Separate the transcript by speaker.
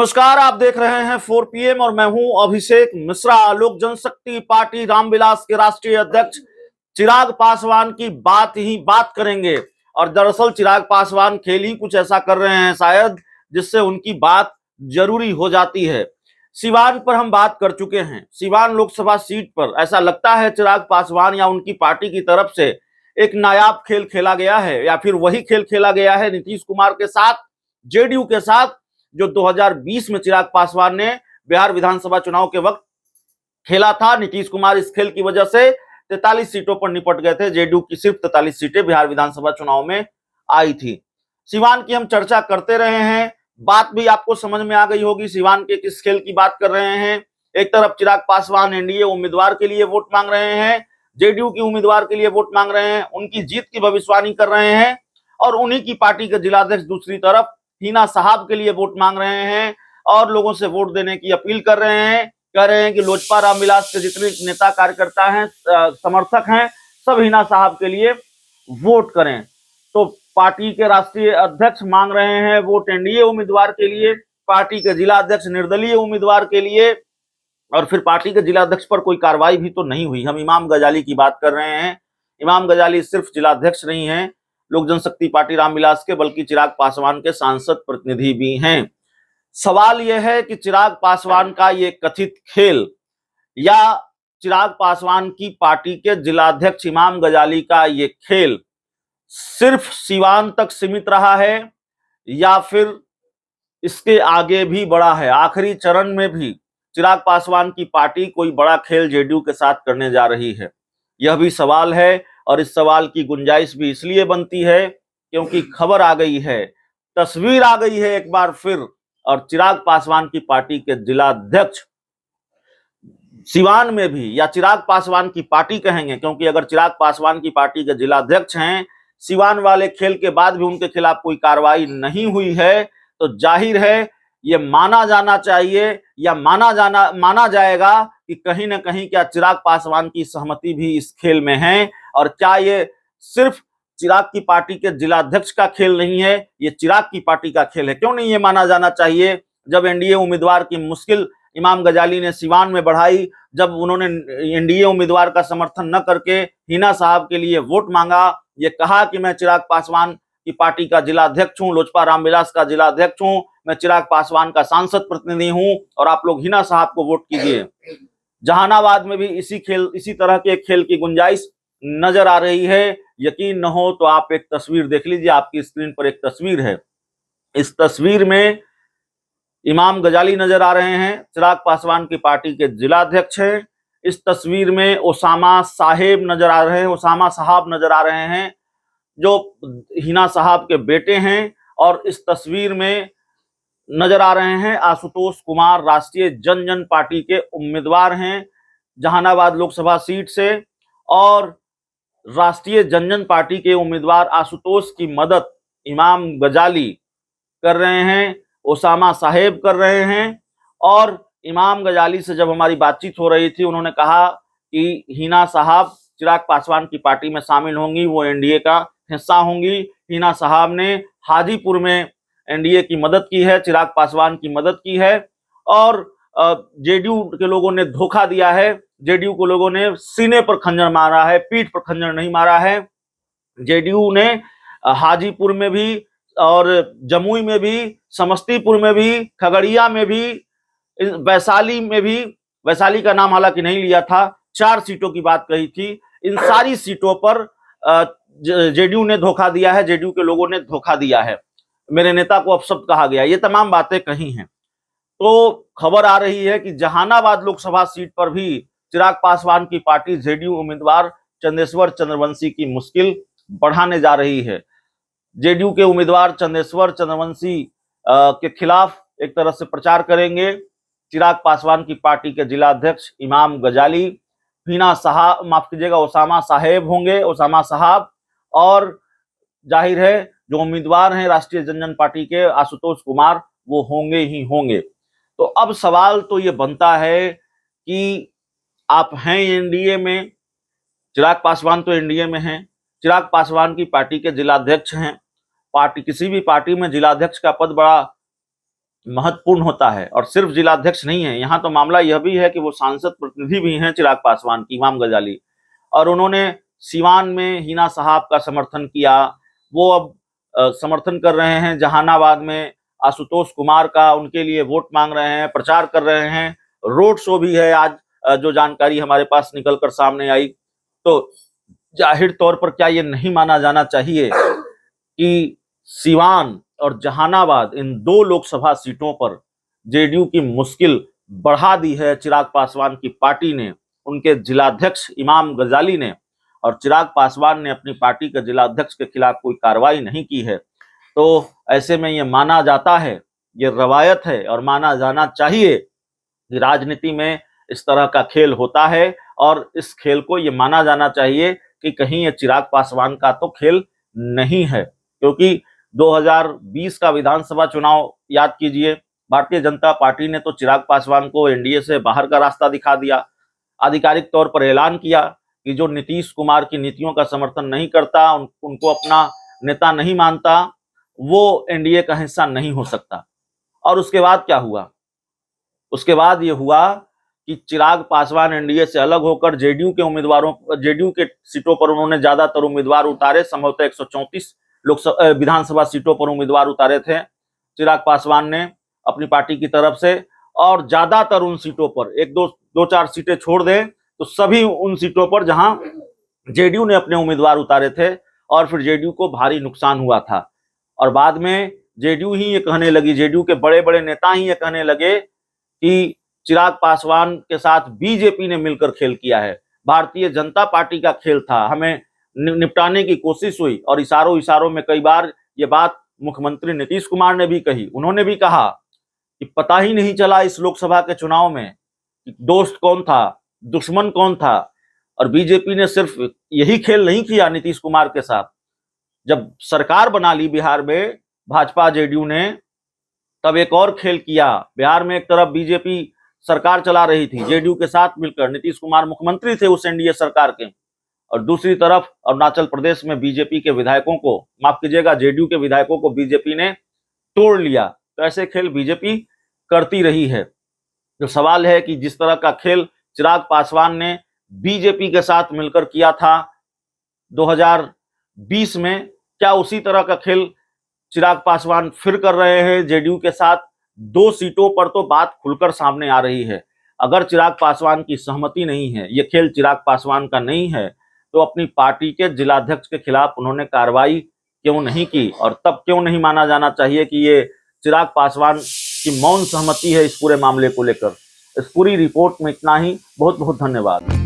Speaker 1: नमस्कार, आप देख रहे हैं 4 PM और मैं हूं अभिषेक मिश्रा। लोक जनशक्ति पार्टी रामविलास के राष्ट्रीय अध्यक्ष चिराग पासवान की बात ही बात करेंगे। और दरअसल चिराग पासवान खेल ही कुछ ऐसा कर रहे हैं शायद जिससे उनकी बात जरूरी हो जाती है। सिवान पर हम बात कर चुके हैं। सिवान लोकसभा सीट पर ऐसा लगता है चिराग पासवान या उनकी पार्टी की तरफ से एक नायाब खेल खेला गया है, या फिर वही खेल खेला गया है नीतीश कुमार के साथ, जेडीयू के साथ, जो 2020 में चिराग पासवान ने बिहार विधानसभा चुनाव के वक्त खेला था। नीतीश कुमार इस खेल की वजह से 43 सीटों पर निपट गए थे। जेडीयू की सिर्फ 43 सीटें बिहार विधानसभा चुनाव में आई थी। सिवान की हम चर्चा करते रहे हैं, बात भी आपको समझ में आ गई होगी सिवान के किस खेल की बात कर रहे हैं। एक तरफ चिराग पासवान एनडीए उम्मीदवार के लिए वोट मांग रहे हैं, जेडीयू की उम्मीदवार के लिए वोट मांग रहे हैं, उनकी जीत की भविष्यवाणी कर रहे हैं। और उन्हीं की पार्टी के जिलाध्यक्ष दूसरी तरफ हिना साहब के लिए वोट मांग रहे हैं और लोगों से वोट देने की अपील कर रहे हैं। कह रहे हैं कि लोजपा रामविलास के जितने नेता कार्यकर्ता हैं, समर्थक हैं, सब हिना साहब के लिए वोट करें। तो पार्टी के राष्ट्रीय अध्यक्ष मांग रहे हैं वोट एनडीए उम्मीदवार के लिए, पार्टी के जिला अध्यक्ष निर्दलीय उम्मीदवार के लिए, और फिर पार्टी के जिला अध्यक्ष पर कोई कार्रवाई भी तो नहीं हुई। हम इमाम गजाली की बात कर रहे हैं। इमाम गजाली सिर्फ जिलाध्यक्ष नहीं है लोक जनशक्ति पार्टी रामविलास के, बल्कि चिराग पासवान के सांसद प्रतिनिधि भी हैं। सवाल यह है कि चिराग पासवान का ये कथित खेल या चिराग पासवान की पार्टी के जिलाध्यक्ष इमाम गजाली का ये खेल सिर्फ सिवान तक सीमित रहा है या फिर इसके आगे भी बढ़ा है। आखिरी चरण में भी चिराग पासवान की पार्टी कोई बड़ा खेल जेडीयू के साथ करने जा रही है, यह भी सवाल है। और इस सवाल की गुंजाइश भी इसलिए बनती है क्योंकि खबर आ गई है, तस्वीर आ गई है एक बार फिर, और चिराग पासवान की पार्टी के जिलाध्यक्ष सिवान में भी, या चिराग पासवान की पार्टी कहेंगे क्योंकि अगर चिराग पासवान की पार्टी के जिलाध्यक्ष हैं, सिवान वाले खेल के बाद भी उनके खिलाफ कोई कार्रवाई नहीं हुई है, तो जाहिर है ये माना जाना चाहिए या माना जाएगा कि कहीं ना कहीं क्या चिराग पासवान की सहमति भी इस खेल में है। और क्या ये सिर्फ चिराग की पार्टी के जिलाध्यक्ष का खेल नहीं है, ये चिराग की पार्टी का खेल है। क्यों नहीं ये माना जाना चाहिए? जब एनडीए उम्मीदवार की मुश्किल इमाम गजाली ने सिवान में बढ़ाई, जब उन्होंने एनडीए उम्मीदवार का समर्थन न करके हिना साहब के लिए वोट मांगा, ये कहा कि मैं चिराग पासवान की पार्टी का जिलाध्यक्ष हूं, लोजपा रामविलास का जिलाध्यक्ष हूं, मैं चिराग पासवान का सांसद प्रतिनिधि हूं और आप लोग हिना साहब को वोट कीजिए। जहानाबाद में भी इसी तरह के खेल की गुंजाइश नजर आ रही है। यकीन न हो तो आप एक तस्वीर देख लीजिए, आपकी स्क्रीन पर एक तस्वीर है। इस तस्वीर में इमाम गजाली नजर आ रहे हैं, चिराग पासवान की पार्टी के जिलाध्यक्ष हैं। इस तस्वीर में ओसामा साहेब नजर आ रहे हैं, ओसामा साहब नजर आ रहे हैं जो हिना साहब के बेटे हैं। और इस तस्वीर में नजर आ रहे हैं आशुतोष कुमार, राष्ट्रीय जनजन पार्टी के उम्मीदवार हैं जहानाबाद लोकसभा सीट से। और राष्ट्रीय जनजन पार्टी के उम्मीदवार आशुतोष की मदद इमाम गजाली कर रहे हैं, ओसामा साहेब कर रहे हैं। और इमाम गजाली से जब हमारी बातचीत हो रही थी, उन्होंने कहा कि हिना साहब चिराग पासवान की पार्टी में शामिल होंगी, वो एनडीए का हिस्सा होंगी। हिना साहब ने हाजीपुर में एनडीए की मदद की है, चिराग पासवान की मदद की है। और जेडीयू के लोगों ने धोखा दिया है, जेडीयू को लोगों ने सीने पर खंजर मारा है, पीठ पर खंजर नहीं मारा है। जेडीयू ने हाजीपुर में भी और जमुई में भी, समस्तीपुर में भी, खगड़िया में भी, वैशाली में भी, वैशाली का नाम हालांकि नहीं लिया था, 4 सीटों की बात कही थी। इन सारी सीटों पर जेडीयू ने धोखा दिया है, जेडीयू के लोगों ने धोखा दिया है, मेरे नेता को अपशब्द कहा गया, ये तमाम बातें कही हैं। तो खबर आ रही है कि जहानाबाद लोकसभा सीट पर भी चिराग पासवान की पार्टी जेडीयू उम्मीदवार चंदेश्वर चंद्रवंशी की मुश्किल बढ़ाने जा रही है। जेडीयू के उम्मीदवार चंदेश्वर चंद्रवंशी के खिलाफ एक तरह से प्रचार करेंगे चिराग पासवान की पार्टी के जिलाध्यक्ष इमाम गजाली, हिना साहब, माफ कीजिएगा, ओसामा साहेब होंगे, ओसामा साहब। और जाहिर है जो उम्मीदवार हैं राष्ट्रीय जनजन पार्टी के आशुतोष कुमार, वो होंगे ही होंगे। तो अब सवाल तो ये बनता है कि आप हैं एनडीए में, चिराग पासवान तो एनडीए में हैं, चिराग पासवान की पार्टी के जिलाध्यक्ष हैं। पार्टी, किसी भी पार्टी में जिलाध्यक्ष का पद बड़ा महत्वपूर्ण होता है। और सिर्फ जिलाध्यक्ष नहीं है, यहाँ तो मामला यह भी है कि वो सांसद प्रतिनिधि भी हैं चिराग पासवान की, इमाम गजाली, और उन्होंने सीवान में हिना साहब का समर्थन किया। वो अब समर्थन कर रहे हैं जहानाबाद में आशुतोष कुमार का, उनके लिए वोट मांग रहे हैं, प्रचार कर रहे हैं, रोड शो भी है आज, जो जानकारी हमारे पास निकल कर सामने आई। तो जाहिर तौर पर क्या ये नहीं माना जाना चाहिए कि सीवान और जहानाबाद, इन 2 लोकसभा सीटों पर जेडीयू की मुश्किल बढ़ा दी है चिराग पासवान की पार्टी ने, उनके जिलाध्यक्ष इमाम गजाली ने। और चिराग पासवान ने अपनी पार्टी के जिलाध्यक्ष के खिलाफ कोई कार्रवाई नहीं की है। तो ऐसे में ये माना जाता है, ये रवायत है और माना जाना चाहिए कि राजनीति में इस तरह का खेल होता है, और इस खेल को ये माना जाना चाहिए कि कहीं ये चिराग पासवान का तो खेल नहीं है। क्योंकि 2020 का विधानसभा चुनाव याद कीजिए, भारतीय जनता पार्टी ने तो चिराग पासवान को एनडीए से बाहर का रास्ता दिखा दिया, आधिकारिक तौर पर ऐलान किया कि जो नीतीश कुमार की नीतियों का समर्थन नहीं करता, उनको अपना नेता नहीं मानता, वो एनडीए का हिस्सा नहीं हो सकता। और उसके बाद क्या हुआ? उसके बाद ये हुआ कि चिराग पासवान एनडीए से अलग होकर जेडीयू के उम्मीदवारों, जेडीयू के सीटों पर उन्होंने ज्यादातर उम्मीदवार उतारे, संभवतः 134 लोकसभा विधानसभा सीटों पर उम्मीदवार उतारे थे चिराग पासवान ने अपनी पार्टी की तरफ से। और ज्यादातर उन सीटों पर, एक दो चार सीटें छोड़ दें तो सभी उन सीटों पर जहां जेडीयू ने अपने उम्मीदवार उतारे थे, और फिर जेडीयू को भारी नुकसान हुआ था। और बाद में जेडीयू ही ये कहने लगी, जेडीयू के बड़े बड़े नेता ही ये कहने लगे कि चिराग पासवान के साथ बीजेपी ने मिलकर खेल किया है, भारतीय जनता पार्टी का खेल था, हमें निपटाने की कोशिश हुई। और इशारों इशारों में कई बार ये बात मुख्यमंत्री नीतीश कुमार ने भी कही। उन्होंने भी कहा कि पता ही नहीं चला इस लोकसभा के चुनाव में कि दोस्त कौन था, दुश्मन कौन था। और बीजेपी ने सिर्फ यही खेल नहीं किया नीतीश कुमार के साथ, जब सरकार बना ली बिहार में भाजपा जेडीयू ने, तब एक और खेल किया। बिहार में एक तरफ बीजेपी सरकार चला रही थी जेडीयू के साथ मिलकर, नीतीश कुमार मुख्यमंत्री थे उस एनडीए सरकार के, और दूसरी तरफ अरुणाचल प्रदेश में बीजेपी के विधायकों को, माफ कीजिएगा जेडीयू के विधायकों को बीजेपी ने तोड़ लिया। तो ऐसे खेल बीजेपी करती रही है। जो सवाल है कि जिस तरह का खेल चिराग पासवान ने बीजेपी के साथ मिलकर किया था 2020 में, क्या उसी तरह का खेल चिराग पासवान फिर कर रहे हैं जेडीयू के साथ? 2 सीटों पर तो बात खुलकर सामने आ रही है। अगर चिराग पासवान की सहमति नहीं है, ये खेल चिराग पासवान का नहीं है, तो अपनी पार्टी के जिलाध्यक्ष के खिलाफ उन्होंने कार्रवाई क्यों नहीं की? और तब क्यों नहीं माना जाना चाहिए कि ये चिराग पासवान की मौन सहमति है इस पूरे मामले को लेकर? इस पूरी रिपोर्ट में इतना ही। बहुत बहुत धन्यवाद।